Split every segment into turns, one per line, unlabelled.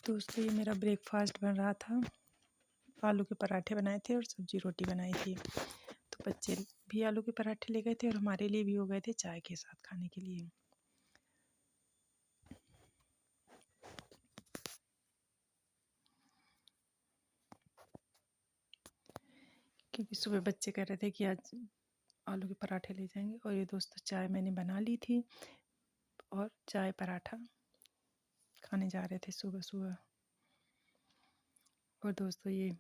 दोस्तों ये मेरा ब्रेकफास्ट बन रहा था। आलू के पराठे बनाए थे और सब्जी रोटी बनाई थी। तो बच्चे भी आलू के पराठे ले गए थे और हमारे लिए भी हो गए थे चाय के साथ खाने के लिए। क्योंकि सुबह बच्चे कह रहे थे कि आज आलू के पराठे ले जाएंगे। और ये दोस्तों चाय मैंने बना ली थी और चाय पराठा खाने जा रहे थे सुबह सुबह। और दोस्तों ये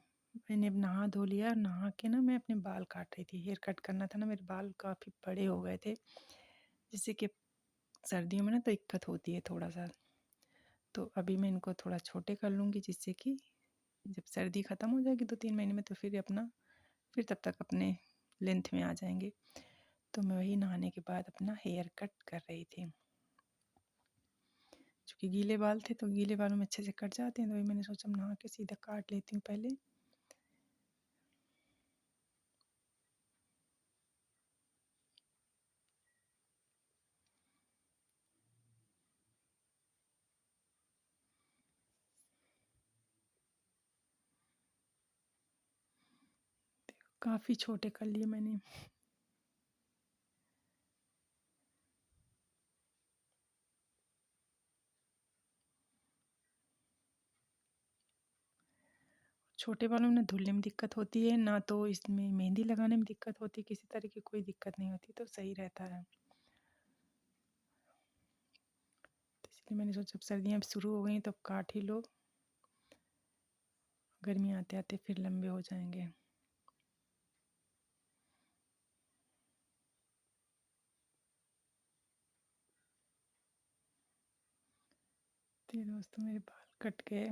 मैंने नहा धो लिया। नहा के ना मैं अपने बाल काट रही थी, हेयर कट करना था ना। मेरे बाल काफ़ी बड़े हो गए थे, जिससे कि सर्दियों में ना तो दिक्कत होती है थोड़ा सा। तो अभी मैं इनको थोड़ा छोटे कर लूँगी, जिससे कि जब सर्दी ख़त्म हो जाएगी 2-3 महीने में तो फिर तब तक अपने लेंथ में आ जाएंगे। तो मैं वही नहाने के बाद अपना हेयर कट कर रही थी। चूँकि गीले बाल थे तो गीले बालों में अच्छे से कट जाते हैं, तो वही मैंने सोचा नहा के सीधा काट लेती हूँ पहले। काफ़ी छोटे कर लिए मैंने। छोटे बालों में ना धुलने में दिक्कत होती है, ना तो इसमें मेहंदी लगाने में दिक्कत होती है। किसी तरह की कोई दिक्कत नहीं होती, तो सही रहता है। तो इसलिए मैंने सोचा जब सर्दियाँ शुरू हो गई तब काट ही लो, गर्मी आते आते फिर लंबे हो जाएंगे। तो दोस्तों मेरे बाल कट गए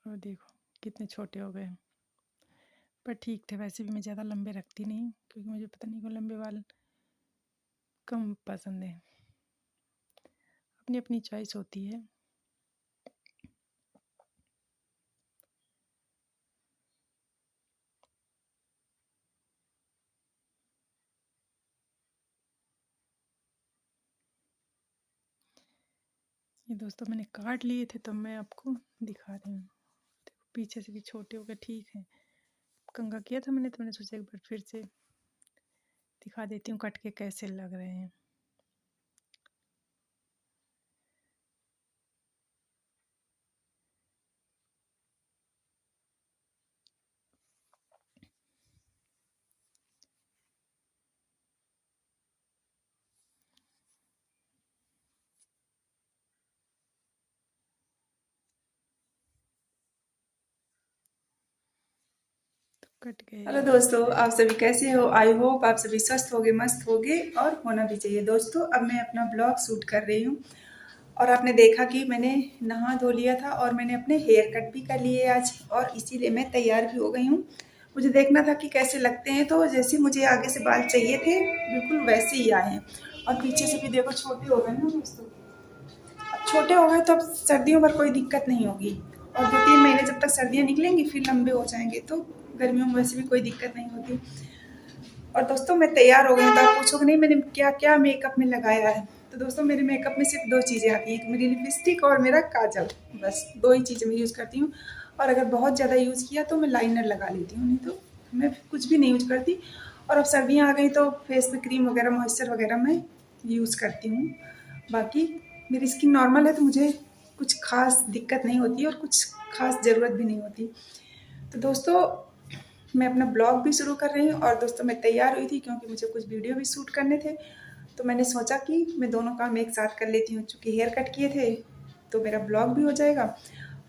और देखो कितने छोटे हो गए। पर ठीक थे, वैसे भी मैं ज़्यादा लंबे रखती नहीं, क्योंकि मुझे पता नहीं क्यों लंबे बाल कम पसंद है। अपनी अपनी चॉइस होती है। ये दोस्तों मैंने काट लिए थे, तब मैं आपको दिखा रही हूँ। पीछे से भी छोटे हो गए, ठीक है। कंघा किया था मैंने, तो मैंने सोचा एक बार फिर से दिखा देती हूँ कट के कैसे लग रहे हैं। तो कट गए।
हेलो दोस्तों, आप सभी कैसे हो? आई होप आप सभी स्वस्थ होगे, मस्त होगे और होना भी चाहिए। दोस्तों अब मैं अपना ब्लॉग शूट कर रही हूँ और आपने देखा कि मैंने नहा धो लिया था और मैंने अपने हेयर कट भी कर लिए आज, और इसीलिए मैं तैयार भी हो गई हूँ। मुझे देखना था कि कैसे लगते हैं, तो जैसे मुझे आगे से बाल चाहिए थे बिल्कुल वैसे ही आए हैं। और पीछे से भी देखो छोटे हो गए ना दोस्तों। अब छोटे हो गए तो अब सर्दियों भर कोई दिक्कत नहीं होगी, और 2-3 महीने जब तक सर्दियाँ निकलेंगी फिर लंबे हो जाएंगे, तो गर्मियों में वैसे भी कोई दिक्कत नहीं होती। और दोस्तों मैं तैयार हो गई हूँ, तो आप पूछोगे नहीं मैंने क्या क्या मेकअप में लगाया है। तो दोस्तों मेरे मेकअप में सिर्फ 2 चीज़ें आती हैं, एक मेरी लिपस्टिक और मेरा काजल। बस 2 ही चीज़ें मैं यूज़ करती हूँ। और अगर बहुत ज़्यादा यूज़ किया तो मैं लाइनर लगा लेती हूँ, नहीं तो मैं कुछ भी नहीं यूज करती। और अब सर्दियाँ आ गई तो फेस पे क्रीम वगैरह, मॉइस्चर वगैरह मैं यूज़ करती हूँ। बाकी मेरी स्किन नॉर्मल है, तो मुझे कुछ खास दिक्कत नहीं होती और कुछ खास ज़रूरत भी नहीं होती। तो दोस्तों मैं अपना ब्लॉग भी शुरू कर रही हूँ, और दोस्तों मैं तैयार हुई थी क्योंकि मुझे कुछ वीडियो भी शूट करने थे। तो मैंने सोचा कि मैं दोनों काम एक साथ कर लेती हूँ। चूँकि हेयर कट किए थे तो मेरा ब्लॉग भी हो जाएगा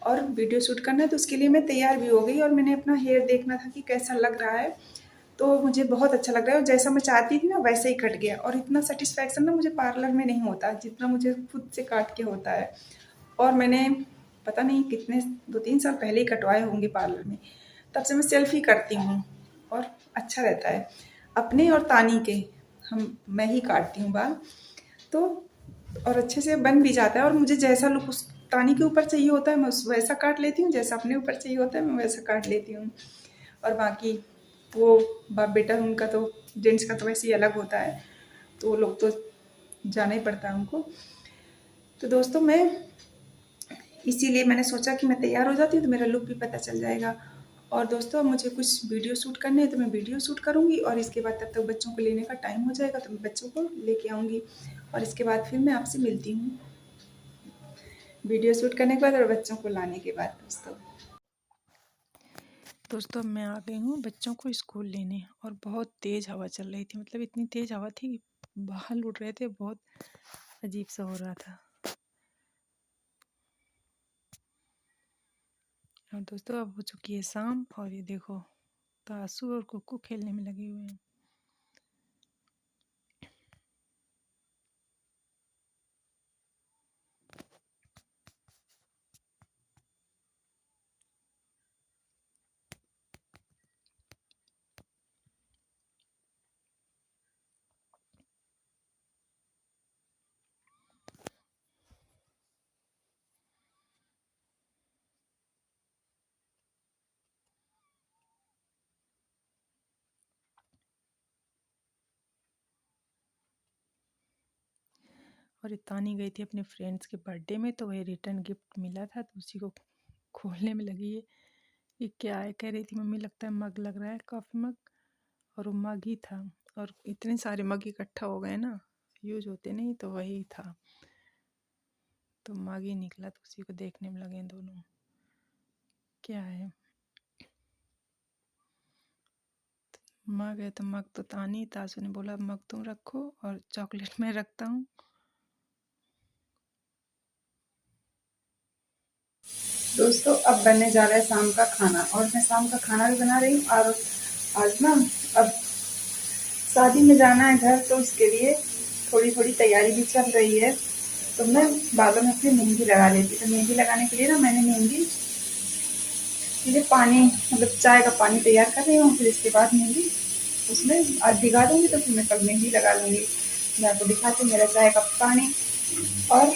और वीडियो शूट करना है, तो उसके लिए मैं तैयार भी हो गई। और मैंने अपना हेयर देखना था कि कैसा लग रहा है, तो मुझे बहुत अच्छा लग रहा है। और जैसा मैं चाहती थी ना वैसे ही कट गया, और इतना सेटिस्फैक्शन ना मुझे पार्लर में नहीं होता जितना मुझे खुद से काट के होता है। और मैंने पता नहीं कितने 2-3 साल पहले ही कटवाए होंगे पार्लर में, तब से मैं सेल्फ ही करती हूँ और अच्छा रहता है। अपने और तानी के मैं ही काटती हूँ बाल, तो और अच्छे से बन भी जाता है। और मुझे जैसा लुक उस तानी के ऊपर चाहिए होता है मैं उस वैसा काट लेती हूँ, जैसा अपने ऊपर चाहिए होता है मैं वैसा काट लेती हूँ। और बाकी वो बाप बेटा उनका तो, जेंट्स का तो वैसे ही अलग होता है, तो वो लोग तो जाना ही पड़ता है उनको। तो दोस्तों मैं इसीलिए मैंने सोचा कि मैं तैयार हो जाती हूँ तो मेरा लुक भी पता चल जाएगा। और दोस्तों अब मुझे कुछ वीडियो शूट करने हैं तो मैं वीडियो शूट करूँगी और इसके बाद तब तक बच्चों को लेने का टाइम हो जाएगा तो मैं बच्चों को लेके आऊँगी और इसके बाद फिर मैं आपसे मिलती हूँ वीडियो शूट करने के बाद और बच्चों को लाने के बाद।
दोस्तों मैं आ गई हूँ बच्चों को स्कूल लेने और बहुत तेज़ हवा चल रही थी, मतलब इतनी तेज़ हवा थी कि बाल उड़ रहे थे, बहुत अजीब सा हो रहा था। और दोस्तों अब हो चुकी है शाम और ये देखो तासू और कुक्कू खेलने में लगे हुए हैं। और ये तानी गई थी अपने फ्रेंड्स के बर्थडे में तो वही रिटर्न गिफ्ट मिला था तो उसी को खोलने में लगी है। ये क्या है, कह रही थी मम्मी लगता है मग लग रहा है, कॉफ़ी मग। और वो मग ही था और इतने सारे मग इकट्ठा हो गए ना, यूज होते नहीं, तो वही था, तो मग ही निकला तो उसी को देखने में लगे दोनों क्या है। मग है तो मग तो तानी, तासू ने बोला मग तुम रखो और चॉकलेट मैं रखता हूँ।
दोस्तों अब बनने जा रहा है शाम का खाना और मैं शाम का खाना भी बना रही हूँ। और आज ना अब शादी में जाना है घर तो उसके लिए थोड़ी थोड़ी तैयारी भी चल रही है। तो मैं बालों में अपनी मेहंदी लगा लेती, तो मेहंदी लगाने के लिए ना मैंने मेहंदी मुझे पानी मतलब चाय का पानी तैयार कर रही हूँ। फिर इसके बाद मेहंदी उसमें आज भिगा दूंगी तो फिर मैं कल मेहंदी लगा लूँगी। मैं आपको दिखाती हूँ मेरा चाय का पानी और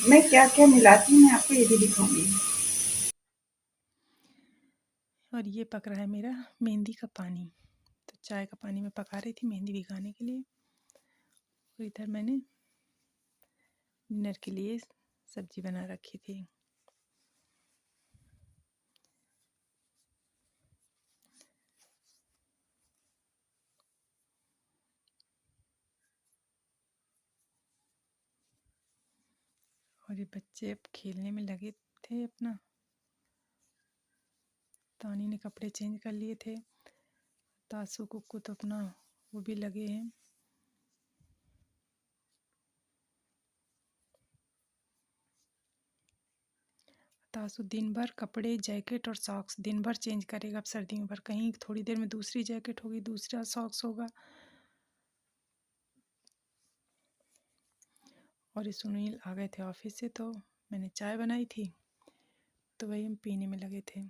मैं क्या क्या मिलाती हूँ, मैं आपको ये भी दिखाऊंगी।
और ये पक रहा है मेरा मेहंदी का पानी, तो चाय का पानी मैं पका रही थी मेहंदी भिगाने के लिए। और इधर मैंने डिनर के लिए सब्जी बना रखी थी। और ये बच्चे अब खेलने में लगे थे अपना, तानी ने कपड़े चेंज कर लिए थे, तासू कुक्कू तो अपना वो भी लगे हैं। तासू दिन भर कपड़े जैकेट और सॉक्स दिन भर चेंज करेगा। अब सर्दियों भर कहीं थोड़ी देर में दूसरी जैकेट होगी, दूसरा सॉक्स होगा। और ये सुनील आ गए थे ऑफिस से तो मैंने चाय बनाई थी तो वही हम पीने में लगे थे।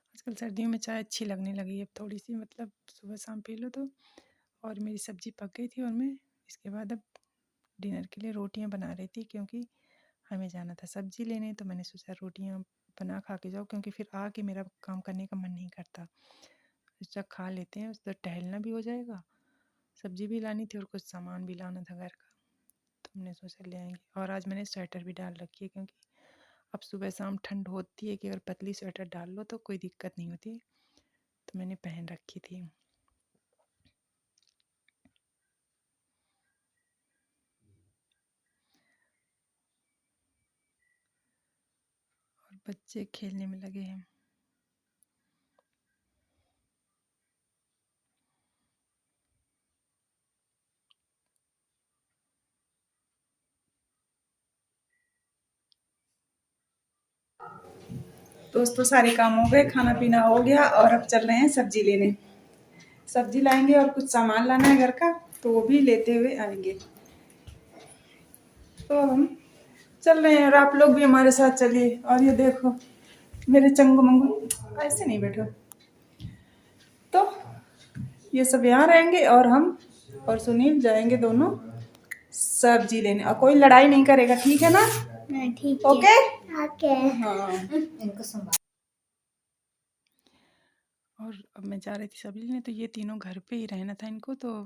आजकल सर्दियों में चाय अच्छी लगने लगी है थोड़ी सी, मतलब सुबह शाम पी लो तो। और मेरी सब्जी पक गई थी और मैं इसके बाद अब डिनर के लिए रोटियां बना रही थी क्योंकि हमें जाना था सब्जी लेने, तो मैंने सोचा रोटियां बना खा के जाओ क्योंकि फिर आके मेरा काम करने का मन नहीं करता। सोचा खा लेते हैं, उससे टहलना भी हो जाएगा, सब्जी भी लानी थी और कुछ सामान भी लाना था घर का, तो हमने सोचा ले आएंगे। और आज मैंने स्वेटर भी डाल रखी है क्योंकि अब सुबह शाम ठंड होती है कि अगर पतली स्वेटर डाल लो तो कोई दिक्कत नहीं होती, तो मैंने पहन रखी थी। और बच्चे खेलने में लगे हैं।
दोस्तों सारे काम हो गए, खाना पीना हो गया और अब चल रहे हैं सब्जी लेने। सब्जी लाएंगे और कुछ सामान लाना है घर का तो वो भी लेते हुए आएंगे। तो हम चल रहे हैं और आप लोग भी हमारे साथ चलिए। और ये देखो मेरे चंगू मंगू, ऐसे नहीं बैठो। तो ये सब यहाँ रहेंगे और हम और सुनील जाएंगे दोनों सब्जी लेने और कोई लड़ाई नहीं करेगा, ठीक है ना?
नहीं ठीक
ओके
है। ओके
हाँ।
इनको संभाल।
और अब मैं जा रही थी सब्ज़ी लेने, तो ये तीनों घर पे ही रहना था इनको, तो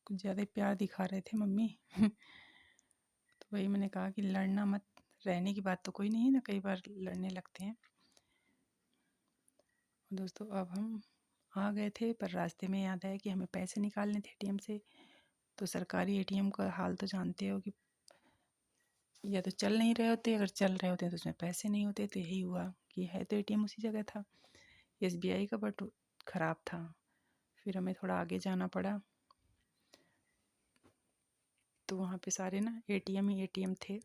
कुछ ज़्यादा ही प्यार दिखा रहे थे मम्मी। तो वही मैंने कहा कि लड़ना मत, रहने की बात तो कोई नहीं है ना, कई बार लड़ने लगते हैं। दोस्तों अब हम आ गए थे, पर रास्ते में याद आया कि हमें पैसे निकालने थे एटीएम से। तो सरकारी एटीएम का हाल तो जानते हो कि या तो चल नहीं रहे होते, अगर चल रहे होते तो उसमें पैसे नहीं होते। तो यही हुआ कि है तो एटीएम उसी जगह था, एसबीआई का, बट ख़राब था। फिर हमें थोड़ा आगे जाना पड़ा, तो वहाँ पे सारे ना एटीएम ही एटीएम थे।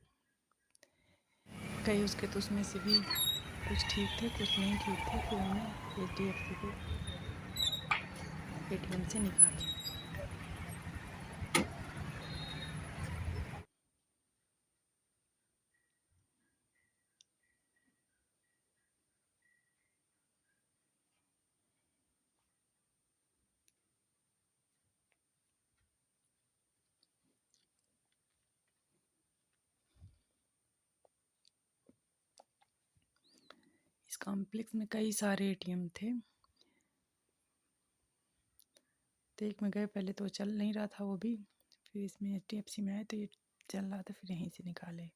कई उसके तो उसमें से भी कुछ ठीक थे, कुछ नहीं ठीक थे। फिर हमने एचडीएफसी के एटीएम से निकाले। इस कॉम्प्लेक्स में कई सारे एटीएम थे। तो एक में गए पहले तो चल नहीं रहा था वो भी, फिर इसमें एचडीएफसी में आए तो ये चल रहा था, फिर यहीं से निकाले।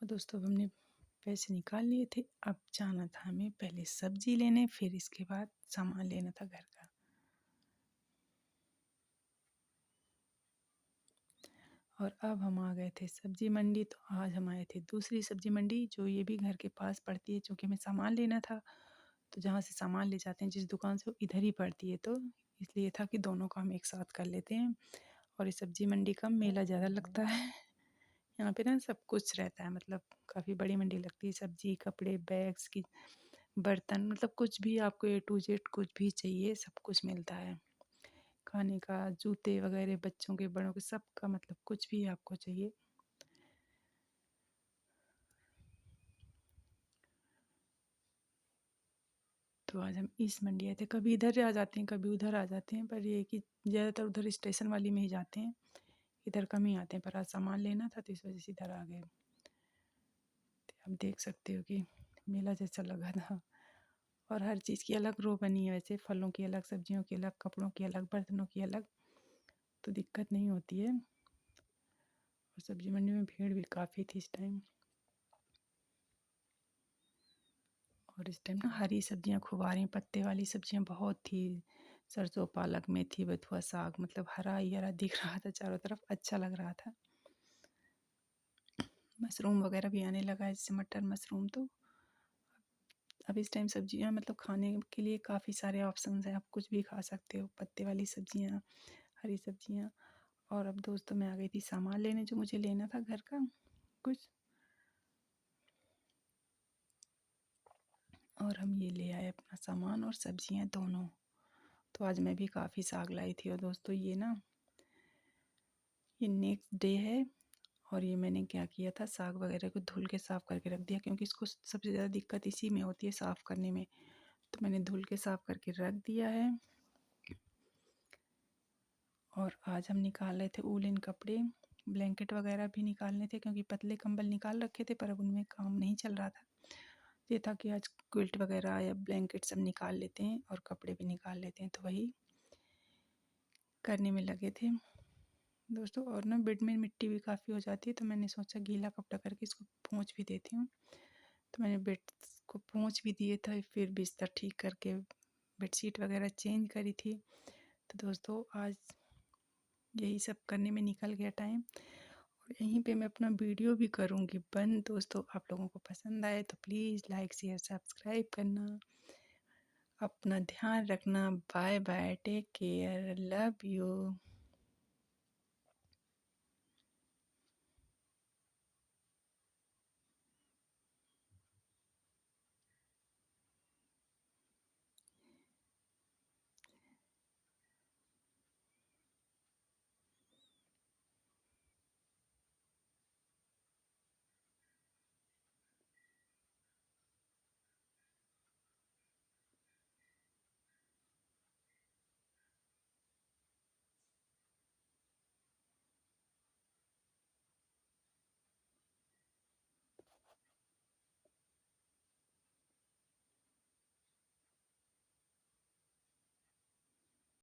और दोस्तों अब हमने पैसे निकाल लिए थे। अब जाना था हमें पहले सब्जी लेने, फिर इसके बाद सामान लेना था घर का। और अब हम आ गए थे सब्जी मंडी। तो आज हम आए थे दूसरी सब्जी मंडी, जो ये भी घर के पास पड़ती है। चूँकि हमें सामान लेना था, तो जहाँ से सामान ले जाते हैं जिस दुकान से, वो इधर ही पड़ती है, तो इसलिए था कि दोनों का हम एक साथ कर लेते हैं। और इस सब्जी मंडी का मेला ज़्यादा लगता है। यहाँ पे ना सब कुछ रहता है, मतलब काफ़ी बड़ी मंडी लगती है। सब्जी, कपड़े, बैग्स की, बर्तन, मतलब कुछ भी आपको ए टू जेड कुछ भी चाहिए सब कुछ मिलता है। खाने का, जूते वगैरह, बच्चों के, बड़ों के, सबका, मतलब कुछ भी आपको चाहिए। तो आज हम इस मंडी आए थे। कभी इधर आ जाते हैं, कभी उधर आ जाते हैं, पर ये है कि ज़्यादातर उधर स्टेशन वाली में ही जाते हैं, इधर कम ही आते हैं। पर आज सामान लेना था तो इस वजह से इधर आ गए। आप देख सकते हो कि मेला जैसा लगा था। और हर चीज़ की अलग रो बनी है, वैसे फलों की अलग, सब्जियों की अलग, कपड़ों की अलग, बर्तनों की अलग, तो दिक्कत नहीं होती है। और सब्जी मंडी में भीड़ भी काफ़ी थी इस टाइम। और इस टाइम ना हरी सब्जियां खूब आ रही, पत्ते वाली सब्जियां बहुत थी। सरसों, पालक, मेथी, बथुआ, साग, मतलब हरा ही हरा दिख रहा था चारों तरफ, अच्छा लग रहा था। मशरूम वगैरह भी आने लगा है, जैसे मटर, मशरूम। तो अब इस टाइम सब्जियां, मतलब खाने के लिए काफ़ी सारे ऑप्शंस हैं, आप कुछ भी खा सकते हो, पत्ते वाली सब्जियां, हरी सब्जियां। और अब दोस्तों मैं आ गई थी सामान लेने, जो मुझे लेना था घर का कुछ। और हम ये ले आए अपना सामान और सब्जियां दोनों। तो आज मैं भी काफ़ी साग लाई थी। और दोस्तों ये नेक्स्ट डे है। और ये मैंने क्या किया था, साग वगैरह को धुल के साफ़ करके रख दिया, क्योंकि इसको सबसे ज़्यादा दिक्कत इसी में होती है, साफ़ करने में। तो मैंने धुल के साफ़ करके रख दिया है। और आज हम निकाल रहे थे वूलन कपड़े, ब्लैंकेट वगैरह भी निकालने थे, क्योंकि पतले कंबल निकाल रखे थे, पर अब उनमें काम नहीं चल रहा था। ये था कि आज क्विल्ट वगैरह या ब्लैंकेट सब निकाल लेते हैं और कपड़े भी निकाल लेते हैं, तो वही करने में लगे थे दोस्तों। और ना बेड में मिट्टी भी काफ़ी हो जाती है, तो मैंने सोचा गीला कपड़ा करके इसको पोंछ भी देती हूँ। तो मैंने बेड को पोंछ भी दिए थे, फिर बिस्तर ठीक करके बेडशीट वगैरह चेंज करी थी। तो दोस्तों आज यही सब करने में निकल गया टाइम। और यहीं पे मैं अपना वीडियो भी करूँगी बंद। दोस्तों आप लोगों को पसंद आए तो प्लीज़ लाइक, शेयर, सब्सक्राइब करना। अपना ध्यान रखना। Bye bye, take care, love you.